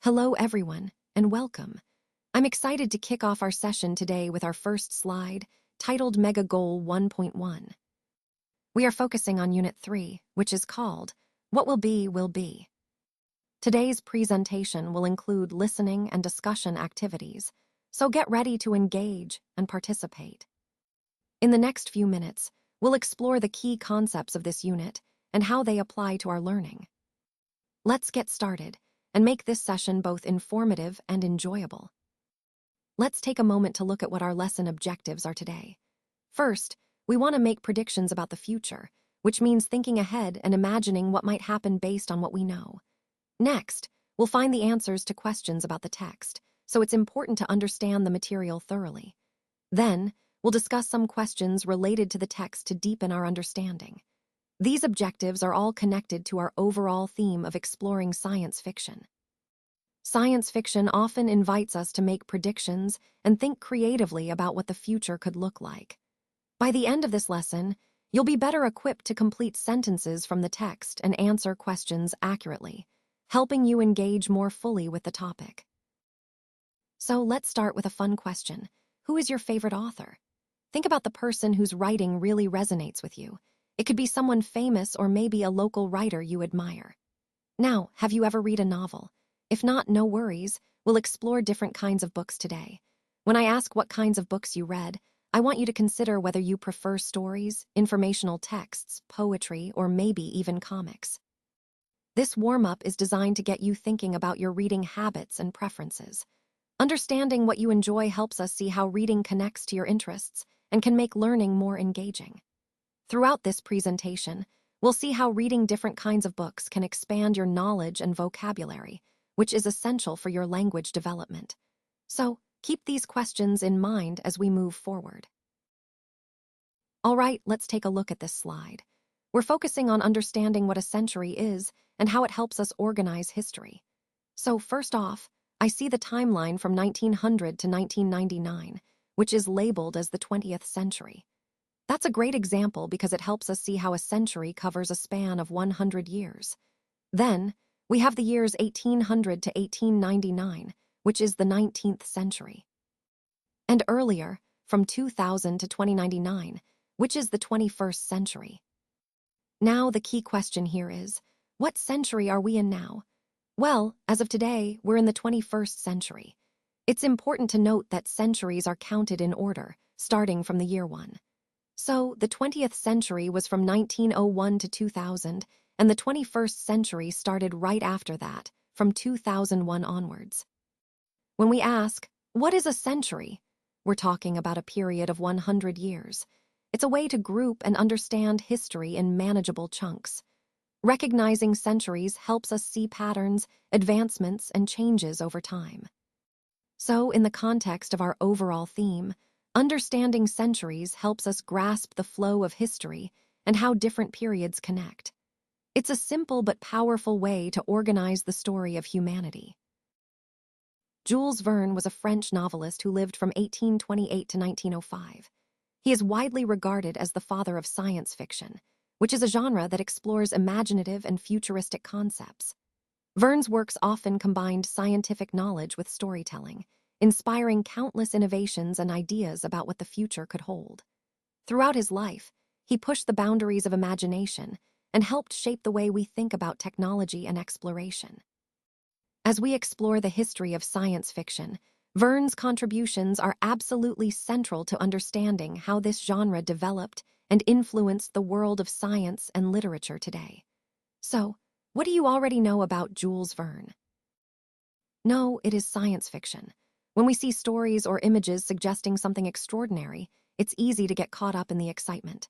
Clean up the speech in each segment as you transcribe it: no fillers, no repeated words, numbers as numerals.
Hello, everyone, and welcome. I'm excited to kick off our session today with our first slide, titled Mega Goal 1.1. We are focusing on Unit 3, which is called What Will Be, Will Be. Today's presentation will include listening and discussion activities, so get ready to engage and participate. In the next few minutes, we'll explore the key concepts of this unit and how they apply to our learning. Let's get started and make this session both informative and enjoyable. Let's take a moment to look at what our lesson objectives are today. First, we want to make predictions about the future, which means thinking ahead and imagining what might happen based on what we know. Next, we'll find the answers to questions about the text, so it's important to understand the material thoroughly. Then, we'll discuss some questions related to the text to deepen our understanding. These objectives are all connected to our overall theme of exploring science fiction. Science fiction often invites us to make predictions and think creatively about what the future could look like. By the end of this lesson, you'll be better equipped to complete sentences from the text and answer questions accurately, helping you engage more fully with the topic. So let's start with a fun question. Who is your favorite author? Think about the person whose writing really resonates with you. It could be someone famous or maybe a local writer you admire. Now, have you ever read a novel? If not, no worries. We'll explore different kinds of books today. When I ask what kinds of books you read, I want you to consider whether you prefer stories, informational texts, poetry, or maybe even comics. This warm-up is designed to get you thinking about your reading habits and preferences. Understanding what you enjoy helps us see how reading connects to your interests and can make learning more engaging. Throughout this presentation, we'll see how reading different kinds of books can expand your knowledge and vocabulary, which is essential for your language development. So, keep these questions in mind as we move forward. All right, let's take a look at this slide. We're focusing on understanding what a century is and how it helps us organize history. So, first off, I see the timeline from 1900 to 1999, which is labeled as the 20th century. That's a great example because it helps us see how a century covers a span of 100 years. Then, we have the years 1800 to 1899, which is the 19th century. And earlier, from 2000 to 2099, which is the 21st century. Now, the key question here is, what century are we in now? Well, as of today, we're in the 21st century. It's important to note that centuries are counted in order, starting from the year 1. So, the 20th century was from 1901 to 2000, and the 21st century started right after that, from 2001 onwards. When we ask, what is a century? We're talking about a period of 100 years. It's a way to group and understand history in manageable chunks. Recognizing centuries helps us see patterns, advancements, and changes over time. So, in the context of our overall theme, understanding centuries helps us grasp the flow of history and how different periods connect. It's a simple but powerful way to organize the story of humanity. Jules Verne was a French novelist who lived from 1828 to 1905. He is widely regarded as the father of science fiction, which is a genre that explores imaginative and futuristic concepts. Verne's works often combined scientific knowledge with storytelling, inspiring countless innovations and ideas about what the future could hold. Throughout his life, he pushed the boundaries of imagination and helped shape the way we think about technology and exploration. As we explore the history of science fiction, Verne's contributions are absolutely central to understanding how this genre developed and influenced the world of science and literature today. So, what do you already know about Jules Verne? No, it is science fiction. When we see stories or images suggesting something extraordinary, it's easy to get caught up in the excitement.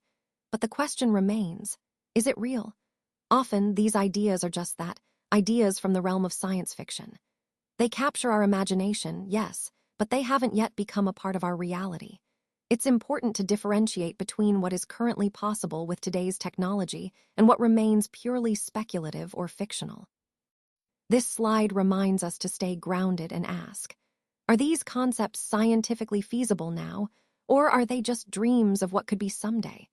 But the question remains, is it real? Often, these ideas are just that, ideas from the realm of science fiction. They capture our imagination, yes, but they haven't yet become a part of our reality. It's important to differentiate between what is currently possible with today's technology and what remains purely speculative or fictional. This slide reminds us to stay grounded and ask, are these concepts scientifically feasible now, or are they just dreams of what could be someday?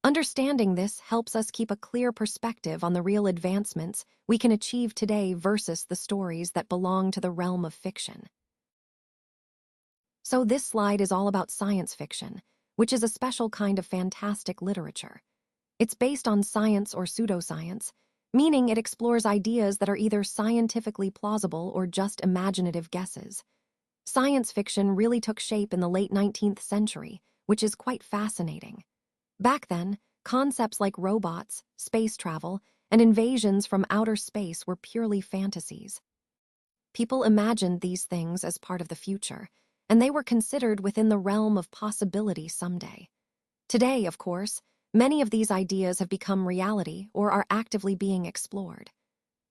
Understanding this helps us keep a clear perspective on the real advancements we can achieve today versus the stories that belong to the realm of fiction. So this slide is all about science fiction, which is a special kind of fantastic literature. It's based on science or pseudoscience, meaning it explores ideas that are either scientifically plausible or just imaginative guesses. Science fiction really took shape in the late 19th century, which is quite fascinating. Back then, concepts like robots, space travel, and invasions from outer space were purely fantasies. People imagined these things as part of the future, and they were considered within the realm of possibility someday. Today, of course, many of these ideas have become reality or are actively being explored.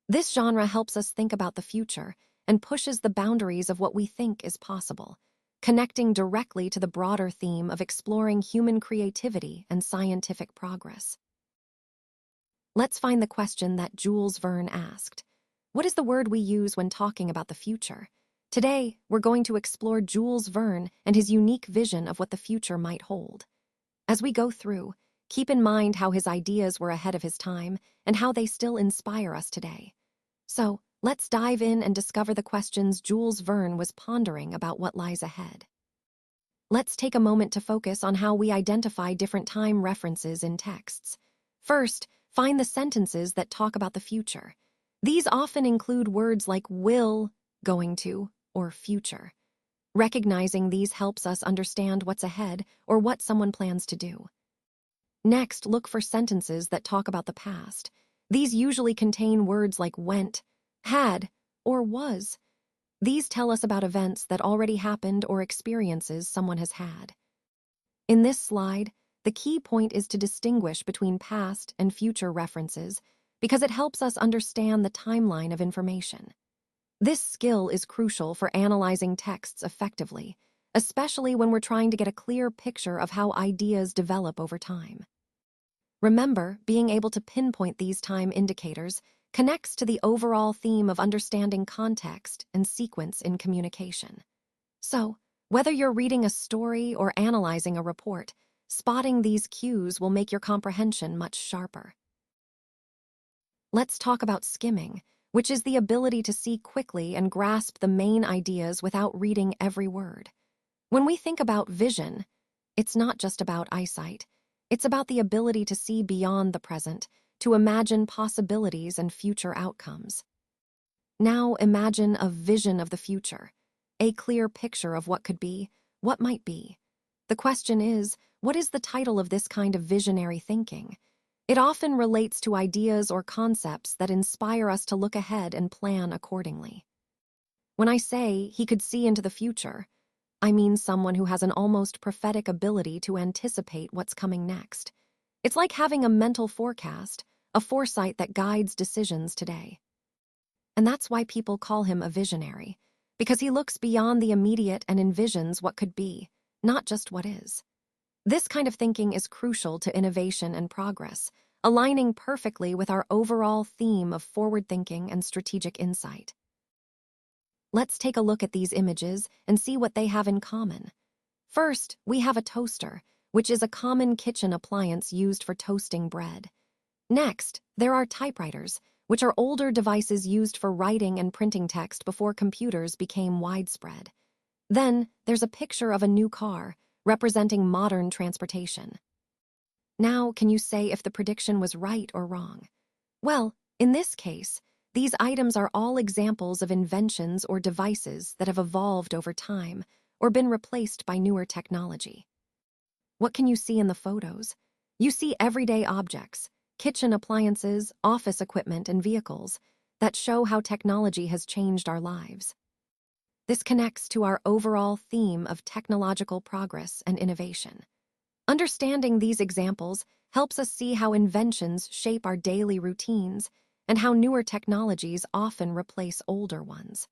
This genre helps us think about the future and pushes the boundaries of what we think is possible, connecting directly to the broader theme of exploring human creativity and scientific progress. Let's find the question that Jules Verne asked. What is the word we use when talking about the future? Today, we're going to explore Jules Verne and his unique vision of what the future might hold. As we go through, keep in mind how his ideas were ahead of his time and how they still inspire us today. So, let's dive in and discover the questions Jules Verne was pondering about what lies ahead. Let's take a moment to focus on how we identify different time references in texts. First, find the sentences that talk about the future. These often include words like will, going to, or future. Recognizing these helps us understand what's ahead or what someone plans to do. Next, look for sentences that talk about the past. These usually contain words like went, had, or was. These tell us about events that already happened or experiences someone has had. In this slide, the key point is to distinguish between past and future references because it helps us understand the timeline of information. This skill is crucial for analyzing texts effectively, especially when we're trying to get a clear picture of how ideas develop over time. Remember, being able to pinpoint these time indicators connects to the overall theme of understanding context and sequence in communication. So, whether you're reading a story or analyzing a report, spotting these cues will make your comprehension much sharper. Let's talk about skimming, which is the ability to see quickly and grasp the main ideas without reading every word. When we think about vision, it's not just about eyesight. It's about the ability to see beyond the present, to imagine possibilities and future outcomes. Now imagine a vision of the future, a clear picture of what could be, what might be. The question is, what is the title of this kind of visionary thinking? It often relates to ideas or concepts that inspire us to look ahead and plan accordingly. When I say he could see into the future, I mean someone who has an almost prophetic ability to anticipate what's coming next. It's like having a mental forecast, a foresight that guides decisions today. And that's why people call him a visionary, because he looks beyond the immediate and envisions what could be, not just what is. This kind of thinking is crucial to innovation and progress, aligning perfectly with our overall theme of forward thinking and strategic insight. Let's take a look at these images and see what they have in common. First, we have a toaster, which is a common kitchen appliance used for toasting bread. Next, there are typewriters, which are older devices used for writing and printing text before computers became widespread. Then, there's a picture of a new car, representing modern transportation. Now, can you say if the prediction was right or wrong? Well, in this case, these items are all examples of inventions or devices that have evolved over time or been replaced by newer technology. What can you see in the photos? You see everyday objects, kitchen appliances, office equipment, and vehicles that show how technology has changed our lives. This connects to our overall theme of technological progress and innovation. Understanding these examples helps us see how inventions shape our daily routines and how newer technologies often replace older ones.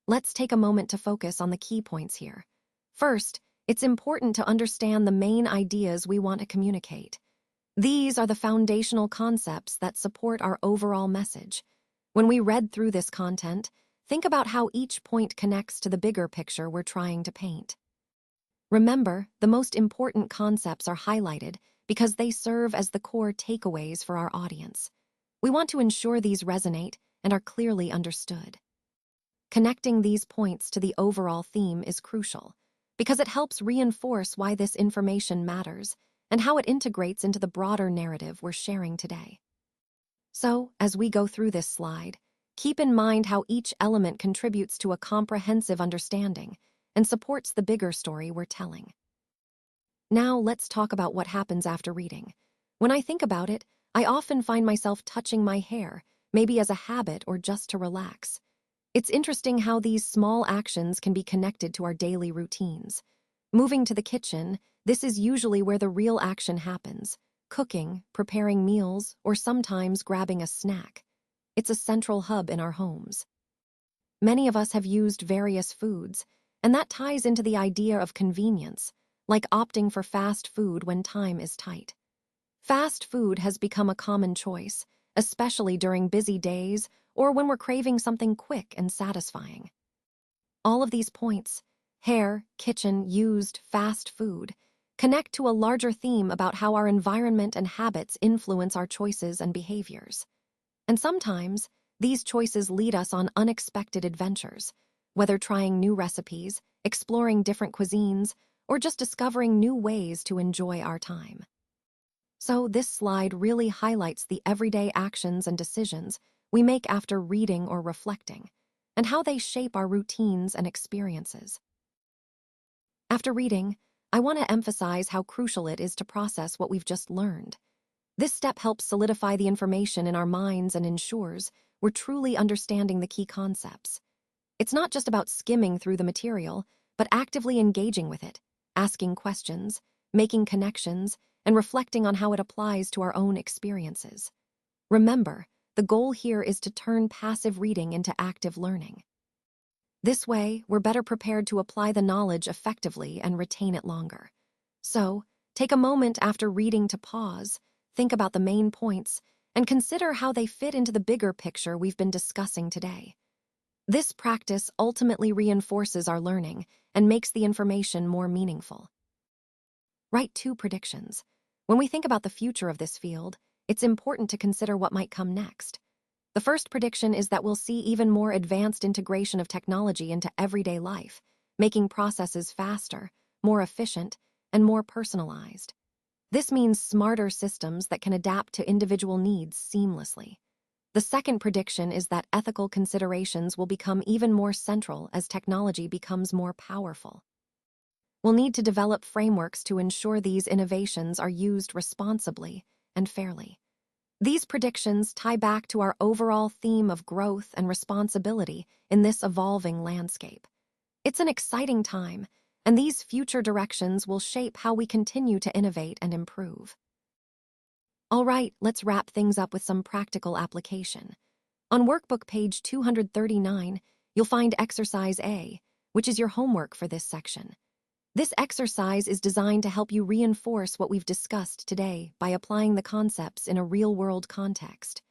Let's take a moment to focus on the key points here. First, it's important to understand the main ideas we want to communicate. These are the foundational concepts that support our overall message. When we read through this content, think about how each point connects to the bigger picture we're trying to paint. Remember, the most important concepts are highlighted because they serve as the core takeaways for our audience. We want to ensure these resonate and are clearly understood. Connecting these points to the overall theme is crucial because it helps reinforce why this information matters and how it integrates into the broader narrative we're sharing today. So, as we go through this slide, keep in mind how each element contributes to a comprehensive understanding and supports the bigger story we're telling. Now, let's talk about what happens after reading. When I think about it, I often find myself touching my hair, maybe as a habit or just to relax. It's interesting how these small actions can be connected to our daily routines. Moving to the kitchen, this is usually where the real action happens. Cooking, preparing meals, or sometimes grabbing a snack. It's a central hub in our homes. Many of us have used various foods, and that ties into the idea of convenience, like opting for fast food when time is tight. Fast food has become a common choice, especially during busy days or when we're craving something quick and satisfying. All of these points, hair, kitchen, used, fast food, connect to a larger theme about how our environment and habits influence our choices and behaviors. And sometimes, these choices lead us on unexpected adventures, whether trying new recipes, exploring different cuisines, or just discovering new ways to enjoy our time. So this slide really highlights the everyday actions and decisions we make after reading or reflecting, and how they shape our routines and experiences. After reading, I want to emphasize how crucial it is to process what we've just learned. This step helps solidify the information in our minds and ensures we're truly understanding the key concepts. It's not just about skimming through the material, but actively engaging with it, asking questions, making connections, and reflecting on how it applies to our own experiences. Remember, the goal here is to turn passive reading into active learning. This way, we're better prepared to apply the knowledge effectively and retain it longer. So, take a moment after reading to pause, think about the main points, and consider how they fit into the bigger picture we've been discussing today. This practice ultimately reinforces our learning and makes the information more meaningful. Write 2 predictions. When we think about the future of this field, it's important to consider what might come next. The first prediction is that we'll see even more advanced integration of technology into everyday life, making processes faster, more efficient, and more personalized. This means smarter systems that can adapt to individual needs seamlessly. The second prediction is that ethical considerations will become even more central as technology becomes more powerful. We'll need to develop frameworks to ensure these innovations are used responsibly and fairly. These predictions tie back to our overall theme of growth and responsibility in this evolving landscape. It's an exciting time, and these future directions will shape how we continue to innovate and improve. All right, let's wrap things up with some practical application. On workbook page 239, you'll find exercise A, which is your homework for this section. This exercise is designed to help you reinforce what we've discussed today by applying the concepts in a real-world context.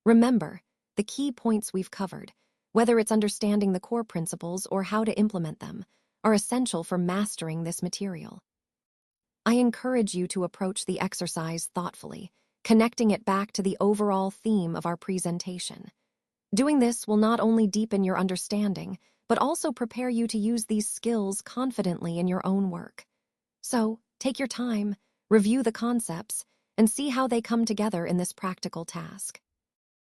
Remember, the key points we've covered, whether it's understanding the core principles or how to implement them, are essential for mastering this material. I encourage you to approach the exercise thoughtfully, connecting it back to the overall theme of our presentation. Doing this will not only deepen your understanding, but also prepare you to use these skills confidently in your own work. So, take your time, review the concepts, and see how they come together in this practical task.